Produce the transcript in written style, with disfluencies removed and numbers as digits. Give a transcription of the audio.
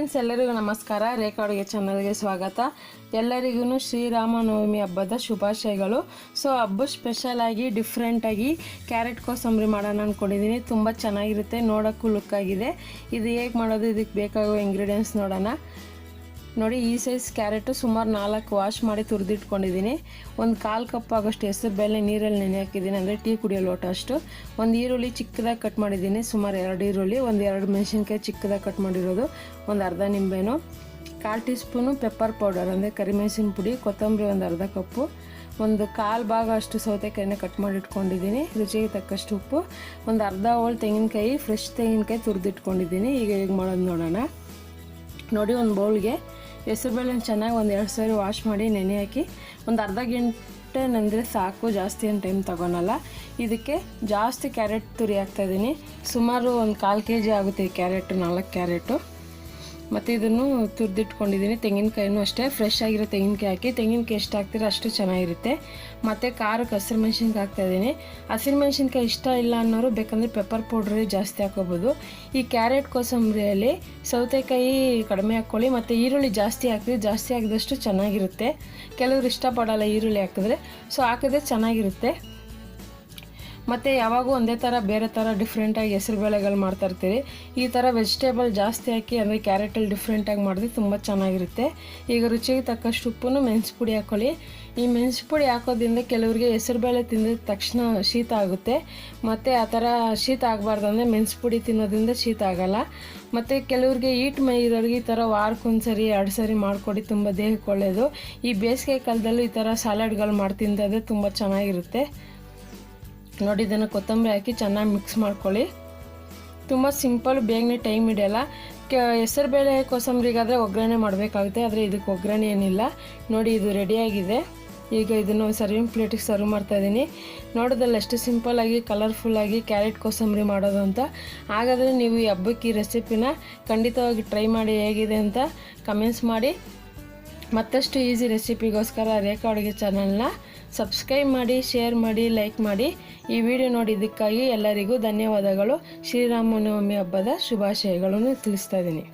Friends, ಎಲ್ಲರಿಗೂ ನಮಸ್ಕಾರ. ರೇಖಾ ಅಡುಗೆ ಚಾನಲ್ಗೆ ಸ್ವಾಗತ. ಎಲ್ಲರಿಗೂ ಶ್ರೀರಾಮನವಮಿ ಹಬ್ಬದ ಶುಭಾಶಯಗಳು. ಸೊ ಹಬ್ಬ ಸ್ಪೆಷಲ್ ಆಗಿ ಡಿಫ್ರೆಂಟಾಗಿ ಕ್ಯಾರೆಟ್ ಕೋಸಂಬರಿ ಮಾಡೋಣ ಅಂದ್ಕೊಂಡಿದ್ದೀನಿ. ತುಂಬ ಚೆನ್ನಾಗಿರುತ್ತೆ, ನೋಡೋಕ್ಕೂ ಲುಕ್ ಆಗಿದೆ. ಇದು ಹೇಗೆ ಮಾಡೋದು, ಇದಕ್ಕೆ ಬೇಕಾಗೋ ಇಂಗ್ರೀಡಿಯೆಂಟ್ಸ್ ನೋಡೋಣ. ನೋಡಿ, ಈ ಸೈಜ್ ಕ್ಯಾರೆಟು ಸುಮಾರು 4 ವಾಶ್ ಮಾಡಿ ತುರಿದಿಟ್ಕೊಂಡಿದ್ದೀನಿ. ಒಂದು 1/4 ಕಪ್ ಆಗೋಷ್ಟು ಹೆಸರು ಬೇಳೆ ನೀರಲ್ಲಿ ನೆನೆ ಹಾಕಿದ್ದೀನಿ, ಅಂದರೆ ಟೀ ಕುಡಿಯೋ ಲೋಟ ಅಷ್ಟು. ಒಂದು ಈರುಳ್ಳಿ ಚಿಕ್ಕದಾಗಿ ಕಟ್ ಮಾಡಿದ್ದೀನಿ, ಸುಮಾರು 2 ಈರುಳ್ಳಿ, ಒಂದು 2 ಮೆಣಸಿನ್ಕಾಯಿ ಚಿಕ್ಕದಾಗಿ ಕಟ್ ಮಾಡಿರೋದು, ಒಂದು ಅರ್ಧ ನಿಂಬೆಹಣ್ಣು, 1/4 ಟೀ ಸ್ಪೂನು ಪೆಪ್ಪರ್ ಪೌಡರ್ ಅಂದರೆ ಕರಿಮೆಣಸಿನ ಪುಡಿ, ಕೊತ್ತಂಬರಿ ಒಂದು ಅರ್ಧ ಕಪ್ಪು, ಒಂದು 1/4 ಭಾಗ ಅಷ್ಟು ಸೌತೆಕಾಯಿನ ಕಟ್ ಮಾಡಿ ಇಟ್ಕೊಂಡಿದ್ದೀನಿ, ರುಚಿಗೆ ತಕ್ಕಷ್ಟು ಉಪ್ಪು, ಒಂದು ಅರ್ಧ ಹೋಳು ತೆಂಗಿನಕಾಯಿ, ಫ್ರೆಶ್ ತೆಂಗಿನಕಾಯಿ ತುರಿದಿಟ್ಕೊಂಡಿದ್ದೀನಿ. ಈಗ ಹೇಗೆ ಮಾಡೋದು ನೋಡೋಣ. ನೋಡಿ, ಒಂದು ಬೌಲ್ಗೆ ಹೆಸರುಬೇಳೆ ಚೆನ್ನಾಗಿ ಒಂದು 2 ಸಾರಿ ವಾಶ್ ಮಾಡಿ ನೆನೆ ಹಾಕಿ ಒಂದು ಅರ್ಧ ಗಂಟೆ ನೆಂದರೆ ಸಾಕು, ಜಾಸ್ತಿ ಏನು ಟೈಮ್ ತೊಗೊಳಲ್ಲ. ಇದಕ್ಕೆ ಜಾಸ್ತಿ ಕ್ಯಾರೆಟ್ ತುರಿ ಹಾಕ್ತಾಯಿದ್ದೀನಿ. ಸುಮಾರು ಒಂದು 1/4 kg ಆಗುತ್ತೆ ಈ ಕ್ಯಾರೆಟು, 4 ಕ್ಯಾರೆಟು. ಮತ್ತು ಇದನ್ನು ತುರಿದಿಟ್ಕೊಂಡಿದ್ದೀನಿ. ತೆಂಗಿನಕಾಯಿನೂ ಅಷ್ಟೇ, ಫ್ರೆಶ್ ಆಗಿರೋ ತೆಂಗಿನಕಾಯಿ ಹಾಕಿ, ತೆಂಗಿನಕಾಯಿ ಎಷ್ಟು ಹಾಕ್ತೀರೋ ಅಷ್ಟು ಚೆನ್ನಾಗಿರುತ್ತೆ. ಮತ್ತು ಖಾರಕ್ಕೆ ಹಸಿರು ಮೆಣಸಿನ್ಕಾಯಿ ಹಾಕ್ತಾಯಿದ್ದೀನಿ. ಹಸಿರು ಮೆಣಸಿನ್ಕಾಯಿ ಇಷ್ಟ ಇಲ್ಲ ಅನ್ನೋರು ಬೇಕಂದರೆ ಪೆಪ್ಪರ್ ಪೌಡ್ರೇ ಜಾಸ್ತಿ ಹಾಕೋಬೋದು. ಈ ಕ್ಯಾರೆಟ್ ಕೋಸಂಬರಿಯಲ್ಲಿ ಸೌತೆಕಾಯಿ ಕಡಿಮೆ ಹಾಕ್ಕೊಳ್ಳಿ, ಮತ್ತು ಈರುಳ್ಳಿ ಜಾಸ್ತಿ ಹಾಕಿ, ಜಾಸ್ತಿ ಹಾಕಿದಷ್ಟು ಚೆನ್ನಾಗಿರುತ್ತೆ. ಕೆಲವರು ಇಷ್ಟಪಡಲ್ಲ ಈರುಳ್ಳಿ ಹಾಕಿದ್ರೆ, ಸೊ ಹಾಕಿದ್ರೆ ಚೆನ್ನಾಗಿರುತ್ತೆ. ಮತ್ತು ಯಾವಾಗೂ ಒಂದೇ ಥರ ಬೇರೆ ಥರ ಡಿಫ್ರೆಂಟಾಗಿ ಹೆಸರು ಬೇಳೆಗಳು ಮಾಡ್ತಾಯಿರ್ತೀರಿ. ಈ ಥರ ವೆಜಿಟೇಬಲ್ ಜಾಸ್ತಿ ಹಾಕಿ, ಅಂದರೆ ಕ್ಯಾರೆಟಲ್ಲಿ ಡಿಫ್ರೆಂಟಾಗಿ ಮಾಡಿದ್ರೆ ತುಂಬ ಚೆನ್ನಾಗಿರುತ್ತೆ. ಈಗ ರುಚಿಗೆ ತಕ್ಕಷ್ಟು ಉಪ್ಪು, ಮೆಣಸು ಪುಡಿ ಹಾಕ್ಕೊಳ್ಳಿ. ಈ ಮೆಣಸು ಪುಡಿ ಹಾಕೋದ್ರಿಂದ ಕೆಲವರಿಗೆ ಹೆಸರು ಬೇಳೆ ತಿಂದಿದ ತಕ್ಷಣ ಶೀತ ಆಗುತ್ತೆ. ಮತ್ತು ಆ ಥರ ಶೀತ ಆಗಬಾರ್ದು ಅಂದರೆ ಮೆಣಸು ಪುಡಿ ತಿನ್ನೋದ್ರಿಂದ ಶೀತ ಆಗೋಲ್ಲ. ಮತ್ತು ಕೆಲವ್ರಿಗೆ ಈಟ್ ಮೈ ಇರೋರಿಗೆ ಈ ಥರ ವಾರಕ್ಕೊಂದ್ಸರಿ 2 ಸರಿ ಮಾಡಿಕೊಡಿ, ತುಂಬ ದೇಹಕ್ಕೆ ಒಳ್ಳೆಯದು. ಈ ಬೇಸಿಗೆ ಕಾಲದಲ್ಲೂ ಈ ಥರ ಸಲಾಡ್ಗಳು ಮಾಡಿ ತಿಂದರೆ ತುಂಬ ಚೆನ್ನಾಗಿರುತ್ತೆ. ನೋಡಿ, ಇದನ್ನು ಕೊತ್ತಂಬರಿ ಹಾಕಿ ಚೆನ್ನಾಗಿ ಮಿಕ್ಸ್ ಮಾಡ್ಕೊಳ್ಳಿ. ತುಂಬ ಸಿಂಪಲ್, ಬೇಗನೆ ಟೈಮ್ ಹಿಡಿಯಲ್ಲ. ಹೆಸರು ಬೇಳೆ ಕೋಸಂಬರಿಗಾದರೆ ಒಗ್ಗರಣೆ ಮಾಡಬೇಕಾಗುತ್ತೆ, ಆದರೆ ಇದಕ್ಕೆ ಒಗ್ಗರಣೆ ಏನಿಲ್ಲ. ನೋಡಿ, ಇದು ರೆಡಿಯಾಗಿದೆ. ಈಗ ಇದನ್ನು ಸರ್ವಿಂಗ್ ಪ್ಲೇಟಿಗೆ ಸರ್ವ್ ಮಾಡ್ತಾಯಿದ್ದೀನಿ. ನೋಡೋದಲ್ಲ ಎಷ್ಟು ಸಿಂಪಲ್ಲಾಗಿ ಕಲರ್ಫುಲ್ಲಾಗಿ ಕ್ಯಾರೆಟ್ ಕೋಸಂಬರಿ ಮಾಡೋದು ಅಂತ. ಹಾಗಾದರೆ ನೀವು ಈ ಹಬ್ಬಕ್ಕೆ ಈ ರೆಸಿಪಿನ ಖಂಡಿತವಾಗಿ ಟ್ರೈ ಮಾಡಿ, ಹೇಗಿದೆ ಅಂತ ಕಮೆಂಟ್ಸ್ ಮಾಡಿ. ಮತ್ತಷ್ಟು ಈಸಿ ರೆಸಿಪಿಗೋಸ್ಕರ ರೇಖಾ ಅಡುಗೆ ಚಾನಲ್ನ ಸಬ್ಸ್ಕ್ರೈಬ್ ಮಾಡಿ, ಶೇರ್ ಮಾಡಿ, ಲೈಕ್ ಮಾಡಿ. ಈ ವಿಡಿಯೋ ನೋಡಿದ್ದಕ್ಕಾಗಿ ಎಲ್ಲರಿಗೂ ಧನ್ಯವಾದಗಳು. ಶ್ರೀರಾಮನವಮಿ ಹಬ್ಬದ ಶುಭಾಶಯಗಳನ್ನು ತಿಳಿಸ್ತಾ ಇದ್ದೀನಿ.